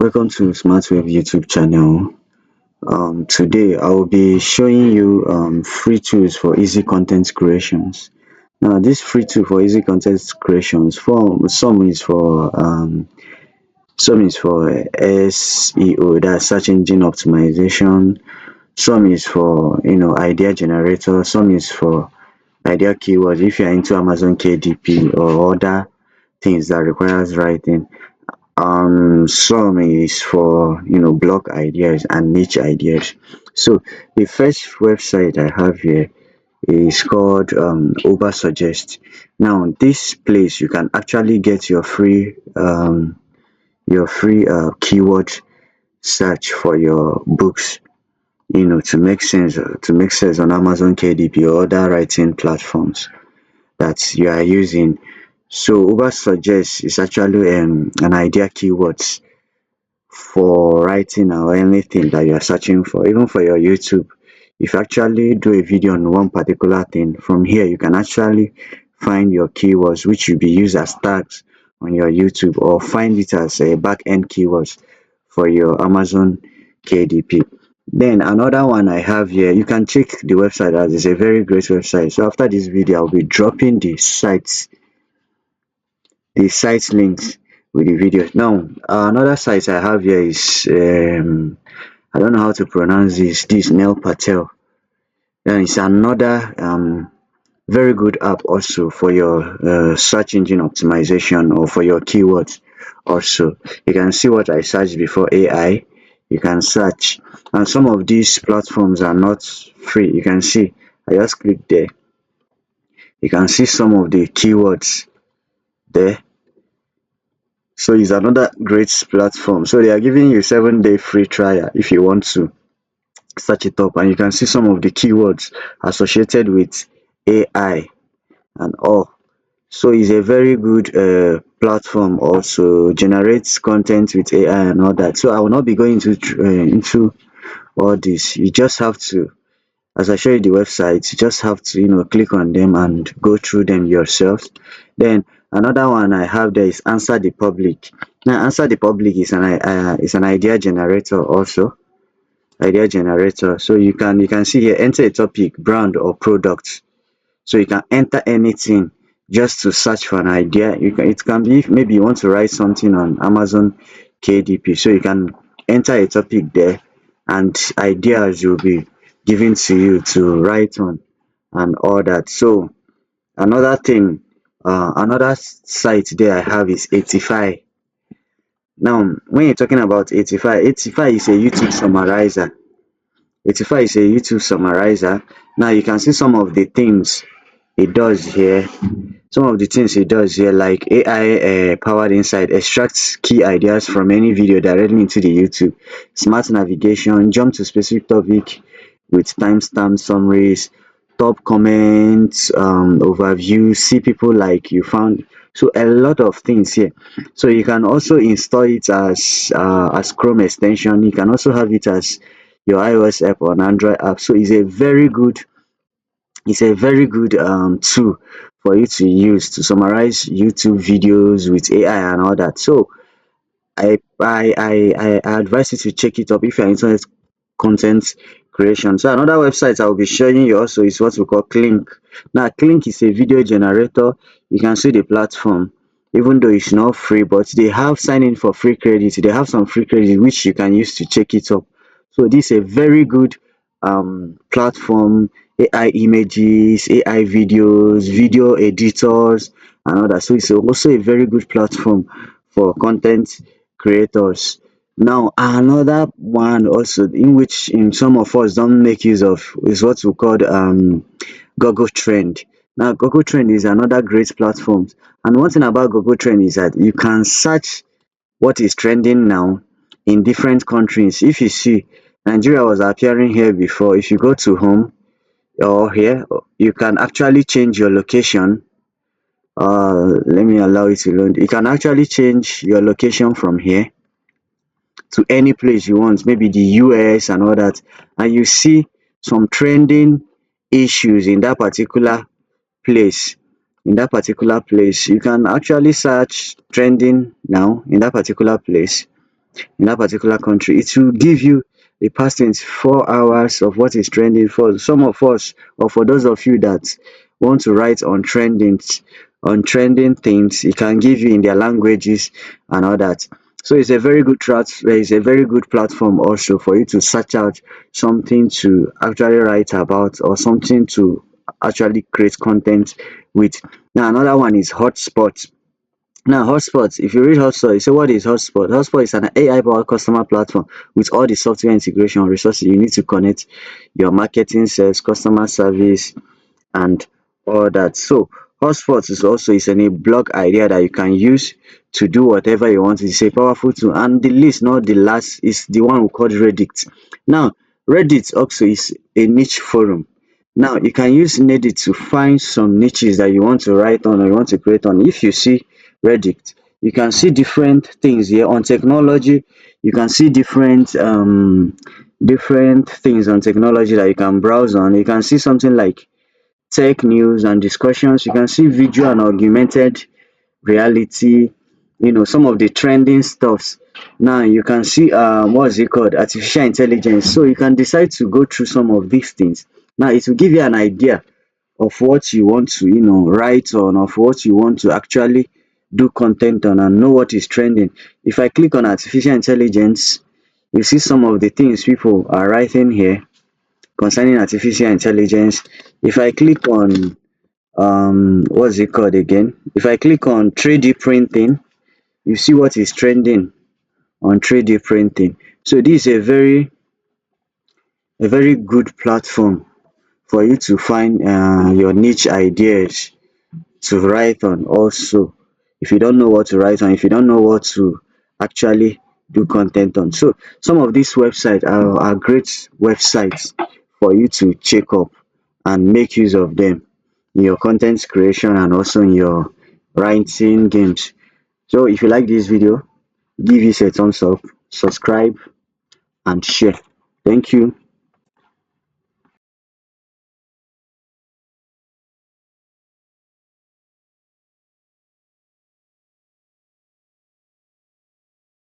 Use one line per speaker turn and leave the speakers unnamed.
Welcome to SmartWave YouTube channel. Today I will be showing you free tools for easy content creations. Now, this free tool for easy content creations, some is for SEO, that's search engine optimization. Some is for idea generator. Some is for idea keywords if you are into Amazon KDP or other things that requires writing. Some is for blog ideas and niche ideas. So the first website I have here is called Suggest. Now, this place you can actually get your free keyword search for your books, to make sense on Amazon KDP or other writing platforms that you are using. So Suggest is actually an idea keywords for writing or anything that you are searching for. Even for your YouTube, if you actually do a video on one particular thing, from here you can actually find your keywords which will be used as tags on your YouTube, or find it as a back end keywords for your Amazon KDP. Then another one I have here, you can check the website out. It's a very great website. So after this video I'll be dropping the site links with the videos. Now, another site I have here is I don't know how to pronounce this Nail Patel. Then it's another very good app also for your search engine optimization or for your keywords. Also, you can see what I searched before: AI. You can search, and some of these platforms are not free. You can see, I just click there. You can see some of the keywords there. So it's another great platform. So they are giving you 7-day free trial if you want to search it up, and you can see some of the keywords associated with AI and all. So it's a very good platform, also generates content with AI and all that. So I will not be going into all this. You just have to, as I show you the websites, you just have to click on them and go through them yourself. Then another one I have there is Answer the Public. Now, Answer the Public is an idea generator also. Idea generator. So you can see here, enter a topic, brand or product. So you can enter anything just to search for an idea. It can be, maybe you want to write something on Amazon KDP, so you can enter a topic there, and ideas will be given to you to write on and all that. So another thing, another site there I have is 85. Now, when you're talking about 85 is a YouTube summarizer. 85 is a YouTube summarizer. Now you can see some of the things it does here. Some of the things it does here, like AI powered insight, extracts key ideas from any video directly into the YouTube. Smart navigation, jump to specific topic with timestamp summaries, top comments, overview, see people like you found. So a lot of things here. So you can also install it as Chrome extension. You can also have it as your iOS app or an Android app. So it's a very good tool for you to use to summarize YouTube videos with AI and all that. So I advise you to check it up if you're internet content creation. So another website I'll be showing you also is what we call Clink. Now, Clink is a video generator. You can see the platform, even though it's not free, but they have sign in for free credit. They have some free credit which you can use to check it up. So this is a very good platform. AI images, AI videos, video editors and all that. So it's also a very good platform for content creators. Now, another one also in which some of us don't make use of is what we call Google Trend. Now, Google Trend is another great platform. And one thing about Google Trend is that you can search what is trending now in different countries. If you see, Nigeria was appearing here before. If you go to home or here, you can actually change your location. Let me allow it to load. You can actually change your location from here to any place you want, maybe the US and all that, and you see some trending issues in that particular place. In that particular place, you can actually search trending now in that particular place, in that particular country. It will give you the past 24 hours of what is trending. For some of us, or for those of you that want to write on trending things, it can give you in their languages and all that. So it's a very good it's a very good platform also for you to search out something to actually write about, or something to actually create content with. Now another one is Hotspot. Now hotspot, if you read hotspot, you say what is hotspot? Hotspot is an AI powered customer platform with all the software integration resources you need to connect your marketing, sales, customer service and all that. So hotspot is a blog idea that you can use to do whatever you want. It's a powerful tool, and the least, not the last, is the one we call Reddit. Now Reddit also is a niche forum. Now you can use Reddit to find some niches that you want to write on, or you want to create on. If you see Reddit, you can see different things here on technology. You can see different things on technology that you can browse on. You can see something like tech news and discussions. You can see visual and augmented reality, some of the trending stuffs. Now you can see what's it called, artificial intelligence. So you can decide to go through some of these things. Now it will give you an idea of what you want to write on, of what you want to actually do content on, and know what is trending. If I click on artificial intelligence, you see some of the things people are writing here concerning artificial intelligence. If I click on what's it called again, if I click on 3D printing, you see what is trending on 3D printing. So this is a very good platform for you to find your niche ideas to write on. Also, if you don't know what to write on, if you don't know what to actually do content on, so some of these websites are great websites for you to check up and make use of them in your content creation and also in your writing games. So if you like this video, give it a thumbs up, subscribe and share. Thank you.